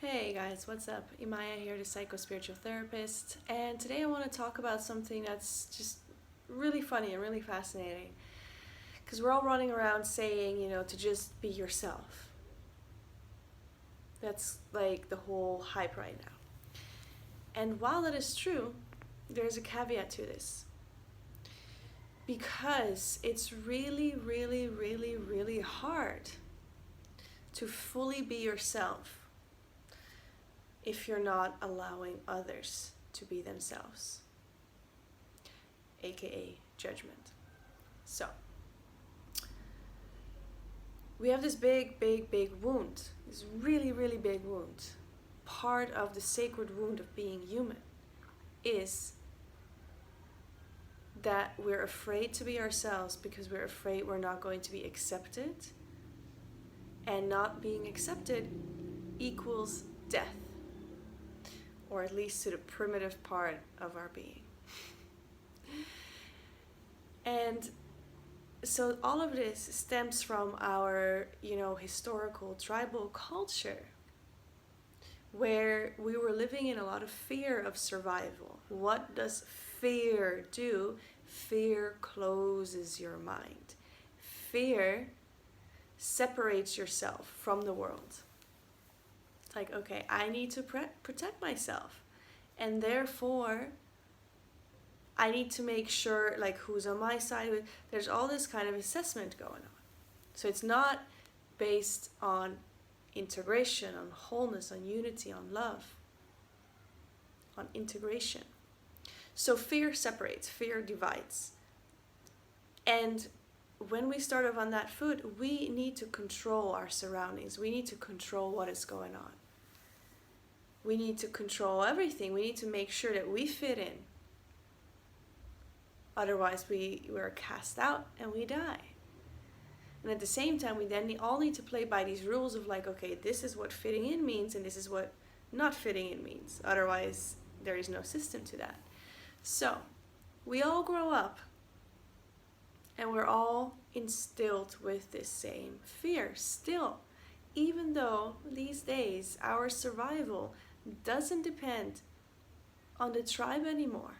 Hey guys, what's up? Imaya here, the psycho-spiritual therapist, and today I want to talk about something that's just really funny and really fascinating. Because we're all running around saying, to just be yourself. That's like the whole hype right now. And while that is true, there's a caveat to this. Because it's really, really, really, really hard to fully be yourself if you're not allowing others to be themselves, aka judgment. So, we have this big wound, this really, really big wound. Part of the sacred wound of being human is that we're afraid to be ourselves because we're afraid we're not going to be accepted, and not being accepted equals death, or at least to the primitive part of our being. And so all of this stems from our, historical tribal culture, where we were living in a lot of fear of survival. What does fear do? Fear closes your mind. Fear separates yourself from the world. It's like, okay, I need to protect myself, and therefore I need to make sure, like, who's on my side. There's all this kind of assessment going on. So it's not based on integration, on wholeness, on unity, on love, on integration. So fear separates, fear divides. And when we start off on that foot, we need to control our surroundings. We need to control what is going on. We need to control everything. We need to make sure that we fit in. Otherwise, we're cast out and we die. And at the same time, we then all need to play by these rules of, like, okay, this is what fitting in means and this is what not fitting in means. Otherwise, there is no system to that. So, we all grow up and we're all instilled with this same fear still. Even though these days our survival doesn't depend on the tribe anymore.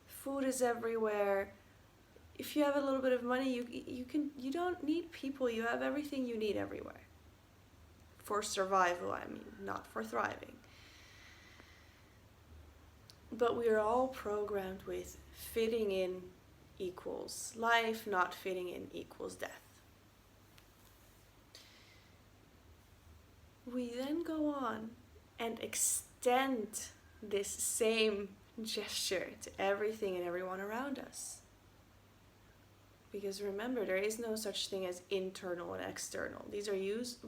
Food is everywhere. If you have a little bit of money, you don't need people. You have everything you need everywhere. For survival, not for thriving. But we are all programmed with fitting in equals life, not fitting in equals death. We then go on and extend this same gesture to everything and everyone around us. Because remember, there is no such thing as internal and external. These are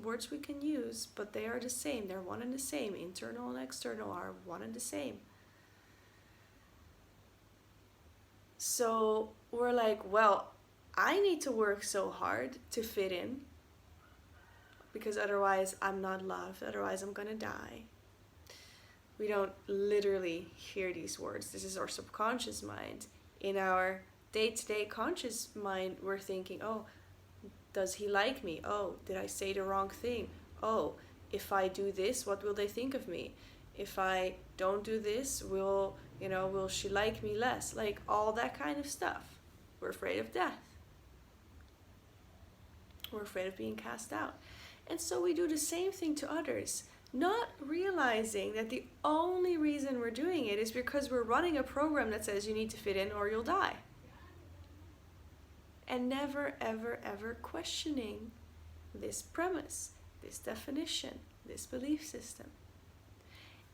words we can use, but they are the same. They're one and the same. Internal and external are one and the same. So we're like, well, I need to work so hard to fit in, because otherwise I'm not loved, otherwise I'm gonna die. We don't literally hear these words. This is our subconscious mind. In our day-to-day conscious mind, we're thinking, oh, does he like me? Oh, did I say the wrong thing? Oh, if I do this, what will they think of me? If I don't do this, will she like me less? Like, all that kind of stuff. We're afraid of death. We're afraid of being cast out. And so we do the same thing to others, not realizing that the only reason we're doing it is because we're running a program that says you need to fit in or you'll die. And never, ever, ever questioning this premise, this definition, this belief system.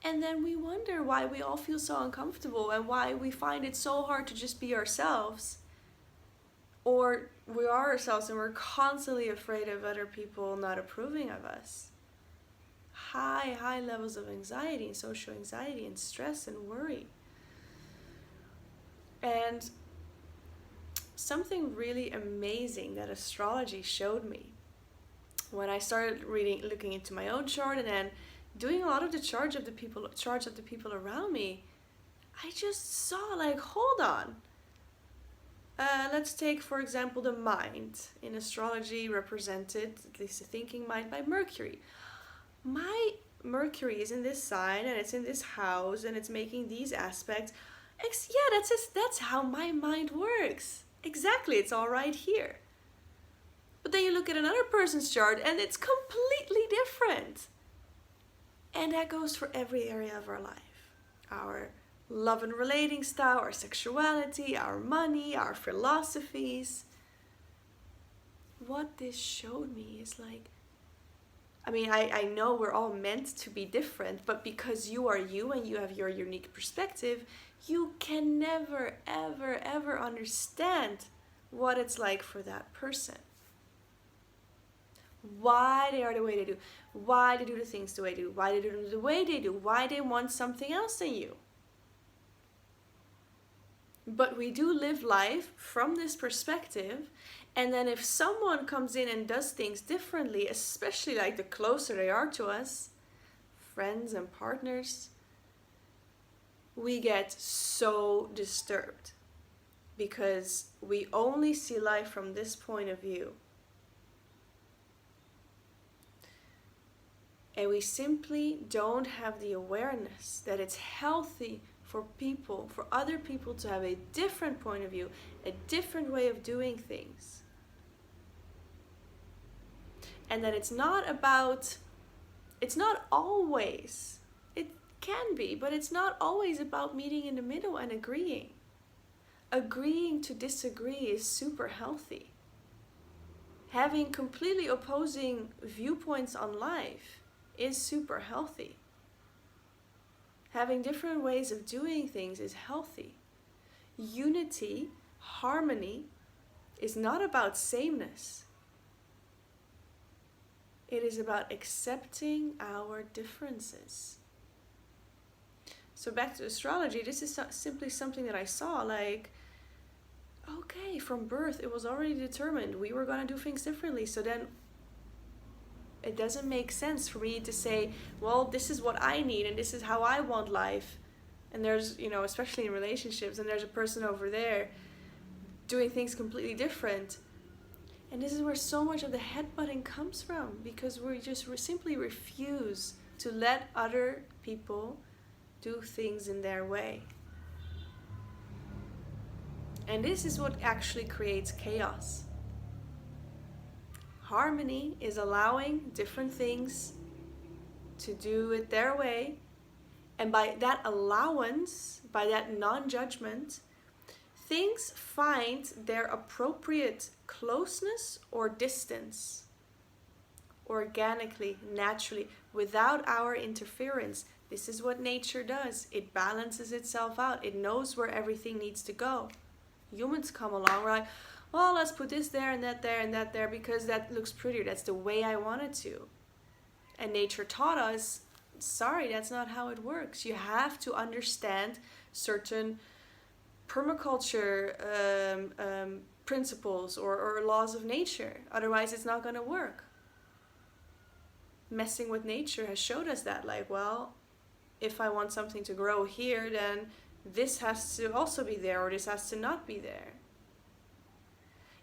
And then we wonder why we all feel so uncomfortable and why we find it so hard to just be ourselves. Or we are ourselves and we're constantly afraid of other people not approving of us. High levels of anxiety and social anxiety and stress and worry. And something really amazing that astrology showed me when I started looking into my own chart and then doing a lot of the charts of the people around me, I just saw, like, hold on. Let's take, for example, the mind. In astrology represented, at least the thinking mind, by Mercury. My Mercury is in this sign and it's in this house and it's making these aspects. Yeah, that's how my mind works. Exactly, it's all right here. But then you look at another person's chart and it's completely different. And that goes for every area of our life. Our love and relating style, our sexuality, our money, our philosophies. What this showed me is like, I mean, I know we're all meant to be different, but because you are you and you have your unique perspective, you can never, ever, ever understand what it's like for that person. Why they are the way they do, why they do the things the way they do, why they do them the way they do, why they want something else than you. But we do live life from this perspective, and then if someone comes in and does things differently, especially like the closer they are to us, friends and partners, we get so disturbed because we only see life from this point of view. And we simply don't have the awareness that it's healthy for people, for other people to have a different point of view, a different way of doing things. And that it's not always, it can be, but it's not always about meeting in the middle and agreeing. Agreeing to disagree is super healthy. Having completely opposing viewpoints on life is super healthy. Having different ways of doing things is healthy. Unity, harmony, is not about sameness. It is about accepting our differences. So back to astrology, this is simply something that I saw, like, okay, from birth it was already determined we were going to do things differently. So then it doesn't make sense for me to say, well, this is what I need and this is how I want life. And there's, especially in relationships, and there's a person over there doing things completely different. And this is where so much of the headbutting comes from, because we simply refuse to let other people do things in their way. And this is what actually creates chaos. Harmony is allowing different things to do it their way. And by that allowance, by that non-judgment, things find their appropriate closeness or distance organically, naturally, without our interference. This is what nature does. It balances itself out. It knows where everything needs to go. Humans come along, we're like, well, let's put this there and that there and that there because that looks prettier. That's the way I want it to. And nature taught us, sorry, that's not how it works. You have to understand certain permaculture principles or laws of nature. Otherwise, it's not going to work. Messing with nature has showed us that, like, well, if I want something to grow here, then this has to also be there, or this has to not be there.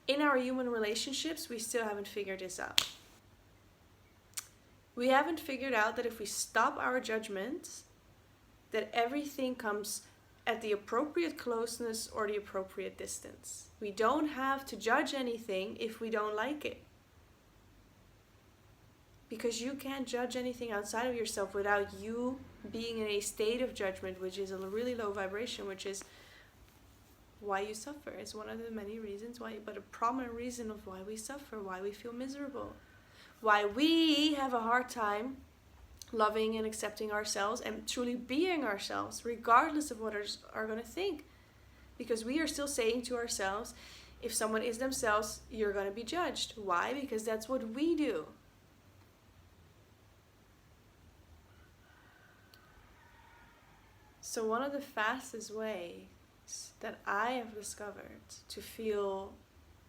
In our human relationships, we still haven't figured this out. We haven't figured out that if we stop our judgments, that everything comes at the appropriate closeness or the appropriate distance. We don't have to judge anything if we don't like it. Because you can't judge anything outside of yourself without you being in a state of judgment, which is a really low vibration, which is why you suffer. It's one of the many reasons why, but a prominent reason of why we suffer, why we feel miserable, why we have a hard time loving and accepting ourselves and truly being ourselves, regardless of what others are going to think. Because we are still saying to ourselves, if someone is themselves, you're going to be judged. Why? Because that's what we do. So one of the fastest ways that I have discovered to feel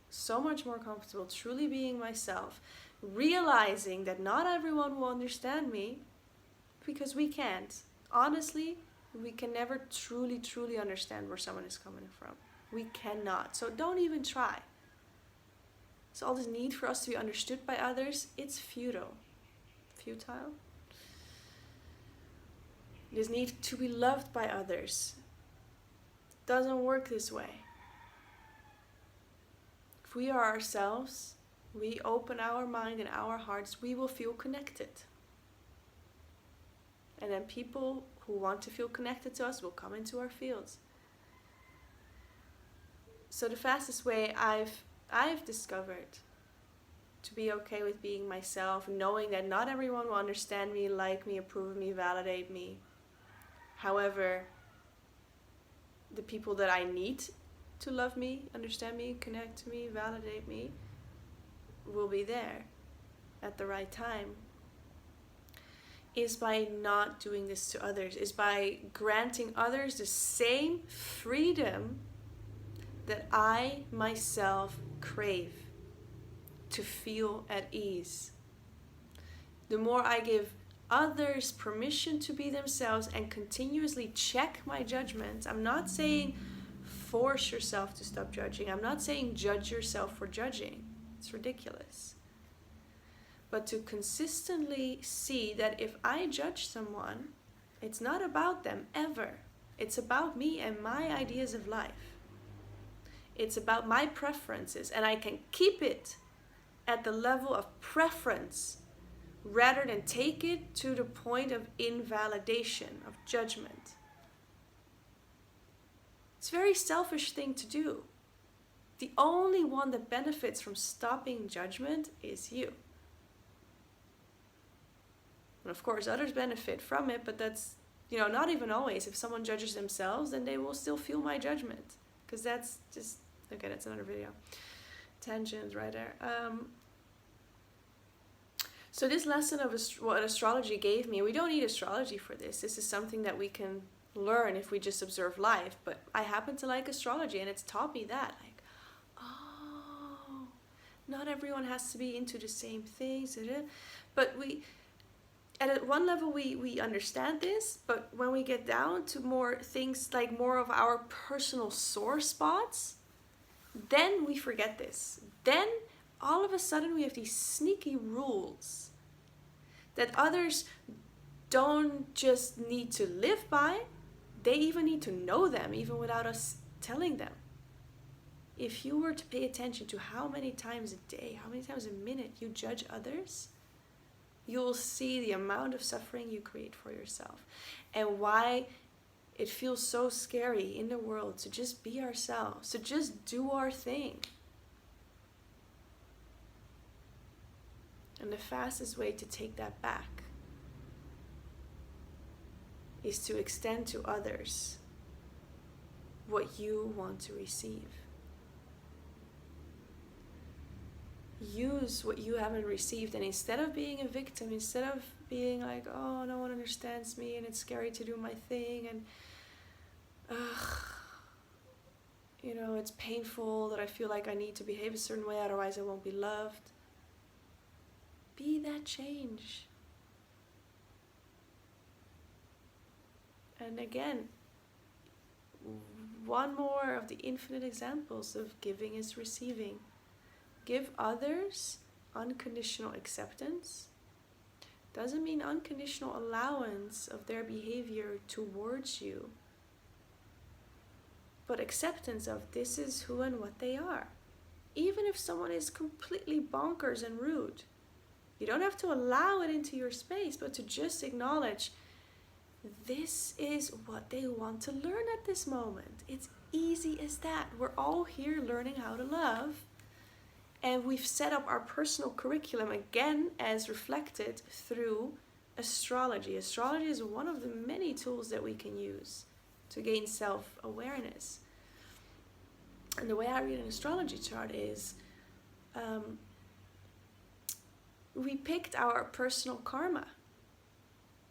so much more comfortable truly being myself, realizing that not everyone will understand me, because we can't. Honestly, we can never truly understand where someone is coming from. We cannot. So don't even try. So all this need for us to be understood by others, it's futile. this need to be loved by others. It doesn't work this way. If we are ourselves, we open our mind and our hearts, we will feel connected. And then people who want to feel connected to us will come into our fields. So the fastest way I've discovered to be okay with being myself, knowing that not everyone will understand me, like me, approve of me, validate me. However, the people that I need to love me, understand me, connect to me, validate me, will be there at the right time, is by not doing this to others, is by granting others the same freedom that I myself crave to feel at ease. The more I give others permission to be themselves and continuously check my judgments, I'm not saying force yourself to stop judging. I'm not saying judge yourself for judging. It's ridiculous. But to consistently see that if I judge someone, it's not about them ever. It's about me and my ideas of life. It's about my preferences, and I can keep it at the level of preference rather than take it to the point of invalidation, of judgment. It's a very selfish thing to do. The only one that benefits from stopping judgment is you. And of course, others benefit from it, but that's, not even always. If someone judges themselves, then they will still feel my judgment. Because that's just, okay, that's another video. Tangent right there. So this lesson of what astrology gave me, we don't need astrology for this. This is something that we can learn if we just observe life. But I happen to like astrology, and it's taught me that. Like, oh, not everyone has to be into the same things. But at one level we understand this, but when we get down to more things, like more of our personal sore spots, then we forget this. Then all of a sudden we have these sneaky rules that others don't just need to live by, they even need to know them, even without us telling them. If you were to pay attention to how many times a day, how many times a minute you judge others, you'll see the amount of suffering you create for yourself, and why it feels so scary in the world to just be ourselves, to just do our thing. And the fastest way to take that back is to extend to others what you want to receive. Use what you haven't received, and instead of being a victim, instead of being like, oh, no one understands me and it's scary to do my thing, and it's painful that I feel like I need to behave a certain way, otherwise I won't be loved. Be that change. And again, one more of the infinite examples of giving is receiving. Give others unconditional acceptance. Doesn't mean unconditional allowance of their behavior towards you, but acceptance of this is who and what they are. Even if someone is completely bonkers and rude, you don't have to allow it into your space, but to just acknowledge this is what they want to learn at this moment. It's easy as that. We're all here learning how to love. And we've set up our personal curriculum again as reflected through astrology. Astrology is one of the many tools that we can use to gain self-awareness. And the way I read an astrology chart is we picked our personal karma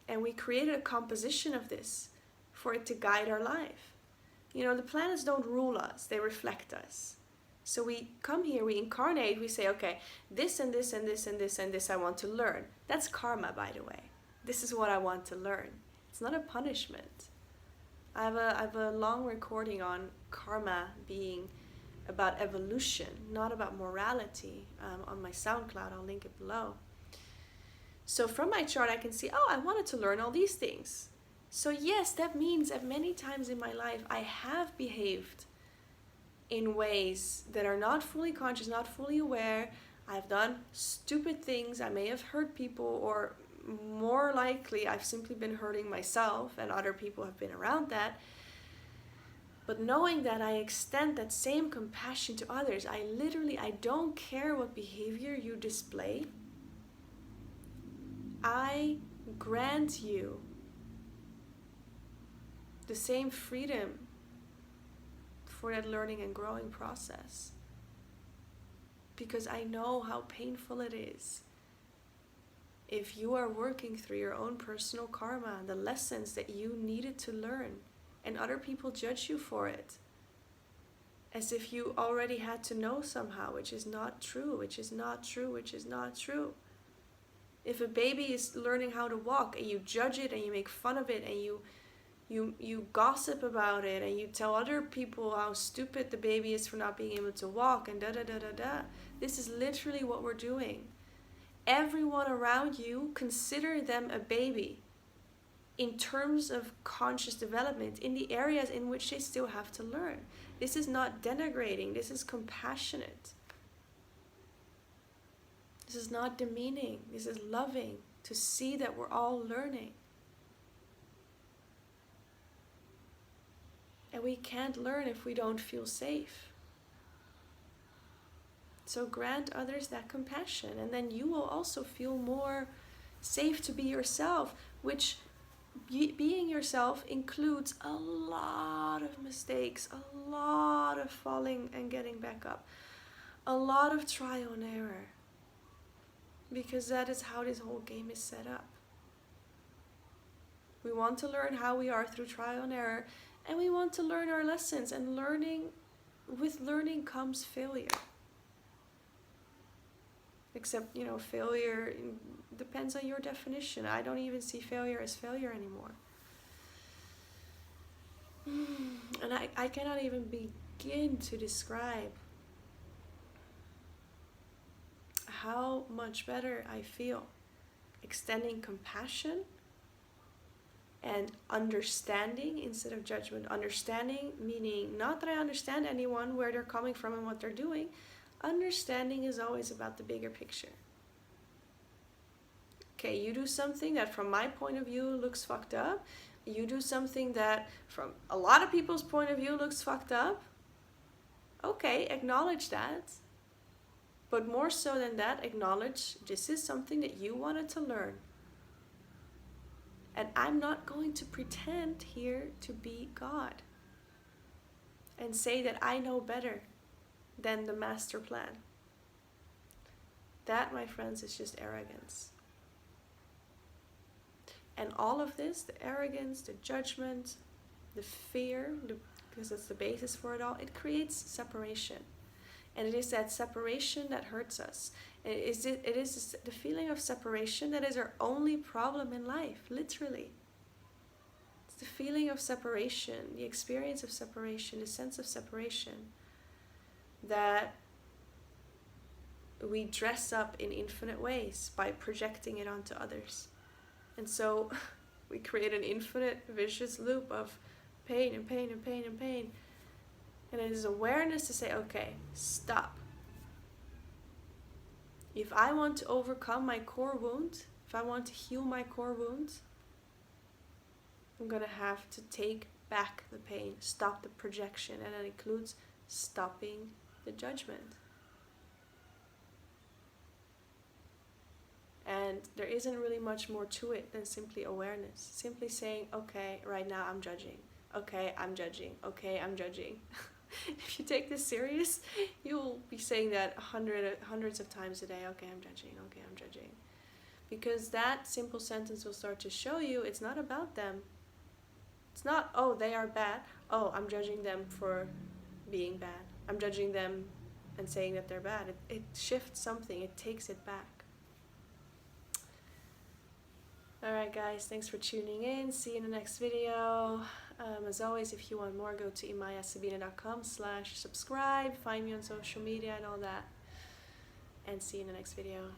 and we created a composition of this for it to guide our life. The planets don't rule us, they reflect us. So we come here, we incarnate, we say, okay, this and this and this and this and this I want to learn. That's karma, by the way. This is what I want to learn. It's not a punishment. I have a long recording on karma being about evolution, not about morality, on my SoundCloud. I'll link it below. So from my chart, I can see, oh, I wanted to learn all these things. So yes, that means that many times in my life I have behaved in ways that are not fully conscious, not fully aware. I've done stupid things. I may have hurt people, or more likely I've simply been hurting myself and other people have been around that. But knowing that, I extend that same compassion to others. I don't care what behavior you display. I grant you the same freedom for that learning and growing process. Because I know how painful it is if you are working through your own personal karma, the lessons that you needed to learn, and other people judge you for it, as if you already had to know somehow, which is not true, which is not true, which is not true. If a baby is learning how to walk and you judge it and you make fun of it and you gossip about it and you tell other people how stupid the baby is for not being able to walk and da. This is literally what we're doing. Everyone around you, consider them a baby in terms of conscious development in the areas in which they still have to learn. This is not denigrating, this is compassionate. This is not demeaning, this is loving, to see that we're all learning. And we can't learn if we don't feel safe. So grant others that compassion, and then you will also feel more safe to be yourself, which being yourself includes a lot of mistakes, a lot of falling and getting back up, a lot of trial and error, because that is how this whole game is set up. We want to learn how we are through trial and error, and we want to learn our lessons, and with learning comes failure. Except, failure depends on your definition. I don't even see failure as failure anymore. And I cannot even begin to describe how much better I feel extending compassion and understanding instead of judgment. Understanding meaning not that I understand anyone, where they're coming from and what they're doing. Understanding is always about the bigger picture. Okay, you do something that from my point of view looks fucked up. You do something that from a lot of people's point of view looks fucked up. Okay, acknowledge that. But more so than that, acknowledge this is something that you wanted to learn. And I'm not going to pretend here to be God and say that I know better than the master plan. That, my friends, is just arrogance. And all of this, the arrogance, the judgment, the fear, because that's the basis for it all, it creates separation. And it is that separation that hurts us. It is the feeling of separation that is our only problem in life, literally. It's the feeling of separation, the experience of separation, the sense of separation that we dress up in infinite ways by projecting it onto others. And so we create an infinite vicious loop of pain and pain and pain and pain. And it is awareness to say, okay, stop. If I want to overcome my core wound, if I want to heal my core wound, I'm going to have to take back the pain, stop the projection, and that includes stopping the judgment. And there isn't really much more to it than simply awareness. Simply saying, okay, right now I'm judging. Okay, I'm judging. Okay, I'm judging. If you take this serious, you'll be saying that hundreds of times a day. Okay, I'm judging. Okay, I'm judging. Because that simple sentence will start to show you it's not about them. It's not, oh, they are bad. Oh, I'm judging them for being bad. I'm judging them and saying that they're bad. It shifts something. It takes it back. Alright guys, thanks for tuning in. See you in the next video. As always, if you want more, go to imayasabina.com/subscribe. Find me on social media and all that. And see you in the next video.